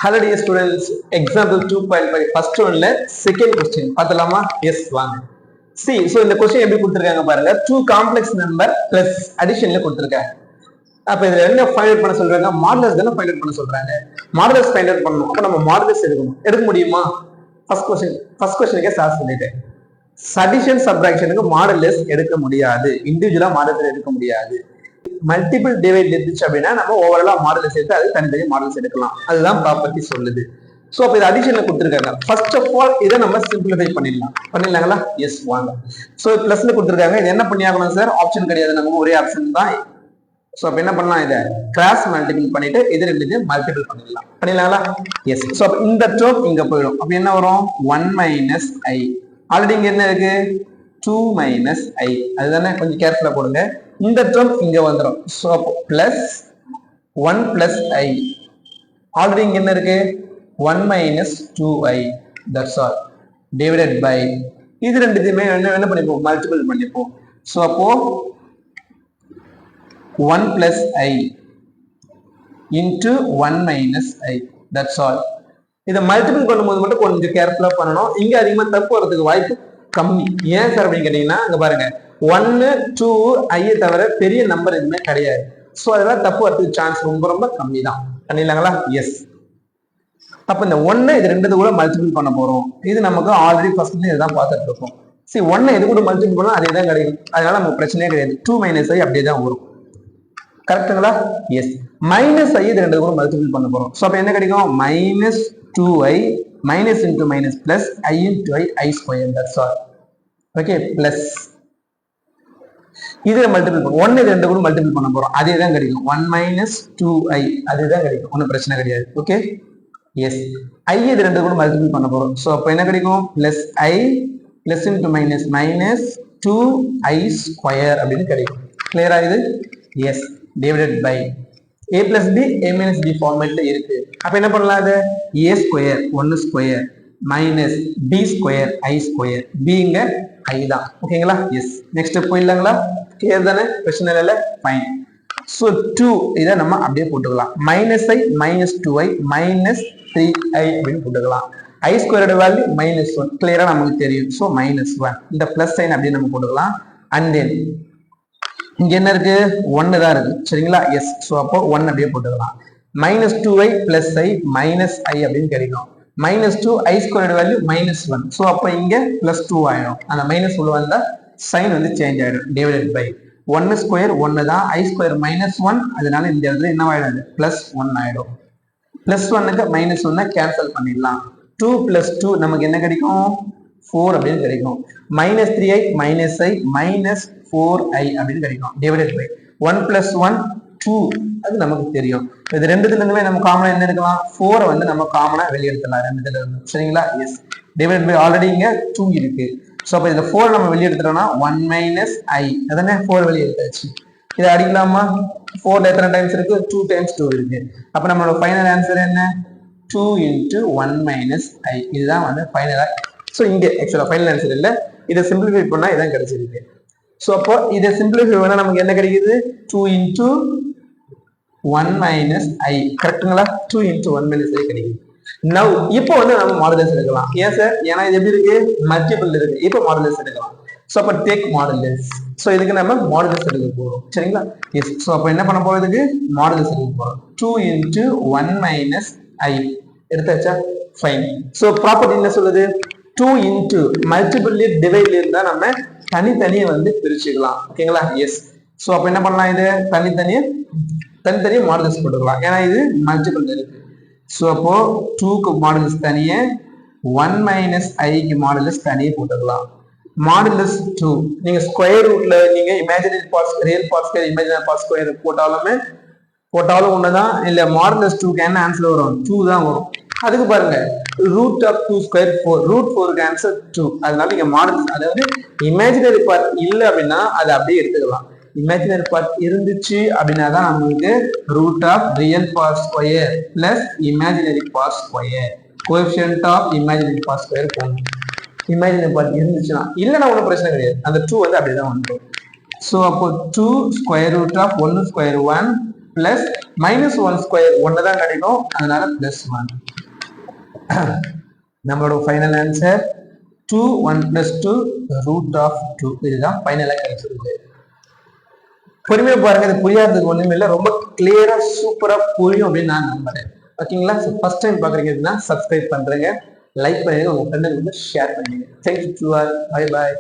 Hello dear students, example 2.5 first one second question பார்த்தலாமா? Yes வாங்க. See, so இந்த question எப்படி கொடுத்திருக்காங்க பாருங்க. Two complex number plus additionல கொடுத்திருக்காங்க. அப்ப இதுல என்ன ஃபைண்ட் அவுட் பண்ண சொல்றாங்க? மாடுலஸ் தான ஃபைண்ட் அவுட் பண்ண சொல்றாங்க. மாடுலஸ் ஃபைண்ட் அவுட் பண்ணனும். அப்ப நம்ம மாடுலஸ் எடுக்கணும். எடுக்க முடியுமா? ஃபர்ஸ்ட் क्वेश्चनக்கே சால்வ் பண்ணிட்டேன். அடிஷன் சப்ட்ராக்ஷனுக்கு மாடுலஸ் எடுக்க முடியாது. இன்டிவிஜுவலா மாடுலஸ் எடுக்க முடியாது. மல்டிபிள் டிவைட் இருந்துச்சு அப்படின்னா நம்ம ஓவராலா மாடல்ஸ் எடுத்து அது தனித்தனி மாடல்ஸ் எடுக்கலாம். அதுதான் ப்ராப்பர்ட்டி சொல்லுது. சோ அப்ப இது அடிஷன்ல கொடுத்திருக்காங்க. ஃபர்ஸ்ட் ஆஃப் ஆல் இதை நம்ம சிம்பிளிஃபை பண்ணிடலாங்களா? எஸ் வாங்க. சோ பிளஸ்ல கொடுத்திருக்காங்க. இது என்ன பண்ணி ஆகணும் சார்? ஆப்ஷன் கிடையாது, நமக்கு ஒரே ஆப்ஷன் தான். சோ அப்ப என்ன பண்ணலாம்? இதை கிராஸ் மல்டிபிள் பண்ணிட்டு இது ரெண்டுத்தையும் மல்டிபிள் பண்ணிடலாங்களா? எஸ். சோ அப்ப இந்த டேர்ம் இங்க போயிடும். அப்ப என்ன வரும்? 1 மைனஸ் ஐ. ஆல்ரெடி இங்க என்ன இருக்கு? 2 மைனஸ் ஐ. அதுதானே, கொஞ்சம் கேர்ஃபுல்லா போடுங்க. இந்த டேர்ம் இங்க வந்துடும். So plus 1 plus i. Already இங்க என்ன இருக்கு? 1 minus 2i. That's all. Divided by இது ரெண்டுத்தையுமே என்ன பண்ணிப்போம்? மல்டிபிள் பண்ணிப்போம். சோ அப்போ 1 plus i into 1 minus i. That's all. இதை மல்டிபிள் பண்ணும்போது மட்டும் கொஞ்சம் கேர்ஃபுல்லா பண்ணணும். இங்க அதிகமா தப்பு வரதுக்கு வாய்ப்பு கம்மி. ஏன் சார் அப்படின்னு கேட்டீங்கன்னா, அங்க பாருங்க 1 2 ஐ தவிர பெரிய நம்பர் எதுவுமே கிடையாது. சோ அதெல்லாம் தப்பு வரதுக்கு சான்ஸ் ரொம்ப ரொம்ப கம்மி தான். பண்ணிடலாங்களா? எஸ். அப்ப இந்த 1 இது ரெண்டு கூட மல்டிபிள் பண்ண போறோம். இது நமக்கு ஆல்ரெடி ஃபர்ஸ்ட்ல இதுதான் பார்த்துட்டு இருக்கோம். சரி, 1 இது கூட மல்டிபிள் பண்ணா அதே தான் கிடைக்கும். அதனால நமக்கு பிரச்சனையே கிடையாது. 2 மைனஸ் ஐ அப்படியே தான் வரும். கரெக்டுங்களா? எஸ். மைனஸ் ஐ இது ரெண்டு கூட மல்டிபிள் பண்ண போறோம். சோ அப்ப என்ன கிடைக்கும்? Minus 2i minus into minus plus i into I square. That's all. Okay. Plus இது மல்டிபிள் பண்ணும். 1 இது ரெண்டு கூட மல்டிபிள் பண்ண போறோம். அதே தான் கிடைக்கும். 1 மைனஸ் 2i அதே தான் கிடைக்கும். ஒன்றும் பிரச்சனை கிடையாது. ஓகே. எஸ். ஐ இது ரெண்டு கூட மல்டிபிள் பண்ண போறோம். ஸோ அப்போ என்ன கிடைக்கும்? Plus i plus into minus minus 2i square அப்படின்னு கிடைக்கும். கிளியரா இது? Yes. Divided by a plus b a minus b ஃபார்மேட்ல இருக்கு. அப்ப என்ன பண்ணலாம்? அது a square 1 square minus b square i square. பிங்க ஐ தான். ஓகேங்களா? எஸ். நெக்ஸ்ட் போயிடலாங்களா? கிளியர் தானே? பிரச்சனை இல்லை. ஃபைன். ஸோ 2 இதை நம்ம அப்படியே போட்டுக்கலாம். மைனஸ் ஐ மைனஸ் 2i மைனஸ் 3i அப்படின்னு போட்டுக்கலாம். ஐ ஸ்கொயரோட வேல்யூ மைனஸ் 1 கிளியரா நமக்கு தெரியும். So minus 1. இந்த பிளஸ் சைன் அப்படியே நம்ம போட்டுக்கலாம். அண்ட் தென் இங்க என்ன இருக்கு? 1 தான் இருக்கு. சரிங்களா? எஸ். ஸோ அப்போ 1 அப்படியே போட்டுக்கலாம். மைனஸ் 2i பிளஸ் ஐ மைனஸ் ஐ அப்படின்னு கிடைக்கும். மைனஸ் 2 ஐ ஸ்கொயரோட வேல்யூ மைனஸ் 1. ஸோ அப்போ இங்க பிளஸ் 2 ஆயிடும். அந்த மைனஸ் உள்ள வந்தா சைன் வந்து சேஞ்ச் ஆயிடும். டிவைடட் பை 1 ஸ்கொயர் 1 தான். ஐ ஸ்கொயர் மைனஸ் 1. அதனால இந்த இடத்துல என்ன ஆயிடும்? பிளஸ் 1 ஆயிடும். பிளஸ் 1க்கு மைனஸ் 1 கேன்சல் பண்ணிடலாம். 2 பிளஸ் 2 நமக்கு என்ன கிடைக்கும்? 4 அப்படின்னு கிடைக்கும். மைனஸ் 3i மைனஸ் ஐ மைனஸ் 4i அப்படின்னு கிடைக்கும். டிவைடட் பை 1 பிளஸ் 1 2 அது நமக்கு தெரியும். இது ரெண்டுத்துல இருந்துமே நம்ம காமனா என்ன எடுக்கலாம்? 4 வந்து நம்ம காமனா வெளியே எடுத்துலாம் ரெண்டுத்துல இருந்து. சரிங்களா? எஸ். டிவைடட் பை ஆல்ரெடி இங்க 2 இருக்கு. ஸோ அப்போ இந்த 4 நம்ம வெளியே எடுத்துட்டோம்னா 1 மைனஸ் ஐ. அதானே 4 வெளியே எடுத்தாச்சு. இதை அடிக்கலாமா? 4 எத்தனை டைம்ஸ் இருக்கு? 2 டைம்ஸ் 2 இருக்கு. அப்ப நம்மளோட ஃபைனல் ஆன்சர் என்ன? 2 இன்டு 1 மைனஸ் ஐ. இதுதான் வந்து ஃபைனலா. ஸோ இங்க ஆக்சுவலா ஃபைனல் ஆன்சர் இல்லை. இதை சிம்பிளிஃபை பண்ணா இதான் கிடைச்சிருக்கு. ஸோ அப்போ இதை சிம்பிளிஃபை பண்ணா நமக்கு என்ன கிடைக்குது? 2 இன்டு 1 மைனஸ் ஐ. கரெக்டுங்களா? 2 இன்டு 1 மைனஸ் ஐ கிடைக்குது. நவ் இப்போ வந்து நம்ம மாடுலஸ் எடுக்கலாம். ஏன் சார்? ஏன்னா இது எப்படி இருக்கு? மல்டிபிள் இருக்கு. இப்போ மாடுலஸ் எடுக்கலாம். ஸோ அப்போ டேக் மாடுலஸ். ஸோ இதுக்கு நம்ம மாடுலஸ் எடுக்க போறோம். சரிங்களா? எஸ். ஸோ அப்போ என்ன பண்ண போறதுக்கு? மாடுலஸ் எடுக்க போறோம். 2 இன்டு 1 மைனஸ் ஐ எடுத்தாச்சா? ஃபைன். ஸோ ப்ராப்பர்ட்டி என்ன சொல்லுது? 2 இன்டு மல்டிபிள் டிவைட்ல இருந்தா நம்ம தனித்தனியை வந்து பிரிச்சுக்கலாம். ஓகேங்களா? எஸ். ஸோ அப்போ என்ன பண்ணலாம்? இது தனித்தனியே மாடுலஸ் போட்டுக்கலாம். ஏன்னா இது மல்டிபிள் இருக்கு. ஸோ அப்போ 2க்கு மாடுலஸ் தனியே, 1 மைனஸ் ஐக்கு மாடுலஸ் தனியே போட்டுக்கலாம். மாடுலஸ் 2 நீங்க ஸ்கொயர் ரூட்ல நீங்க imaginary parts real parts imaginary parts square போட்டாலும் ஒண்ணுதான். இல்ல மாடுலஸ் 2க்கு என்ன ஆன்சர் வரும்? 2 தான் வரும். அதுக்கு பாருங்க ரூட் ஆஃப் 2 ஸ்கொயர் 4. ரூட் 4க்கு ஆன்சர் 2. அதனால நீங்க மாடுலஸ், அதாவது இமேஜினரி பார்ட் இல்ல அப்படின்னா அதை அப்படியே எடுத்துக்கலாம். இமேஜினரி பார்ட் இருந்துச்சு அப்படின்னா தான் நமக்கு root of real part square plus imaginary part square coefficient of imaginary part square போகணும். இமேஜினரி பார்ட் இருந்துச்சுன்னா, இல்லைன்னா ஒன்றும் பிரச்சனை கிடையாது. அந்த 2 வந்து அப்படிதான் வந்துடும். ஸோ அப்போ 2 square root of 1 square 1 plus minus one square ஒன்னு தான் கிடைக்கும், அதனால பிளஸ் ஒன். நம்மளோட final answer 2 1 plus 2 root of 2. இதுதான் ஃபைனலா கிடைச்சிருக்கு. பொறுமையா பாருங்க, இது புரியாததுக்கு ஒண்ணுமே இல்லை, ரொம்ப கிளியரா சூப்பரா புரியும் அப்படின்னு நான் நம்புறேன். ஓகேங்களா? ஃபர்ஸ்ட் டைம் பாக்குறீங்கன்னா சப்ஸ்கிரைப் பண்றேங்க, லைக் பண்ணுங்க, உங்க ஃப்ரெண்டுங்களுக்கு ஷேர் பண்ணுங்க. தேங்க்யூ. Bye bye.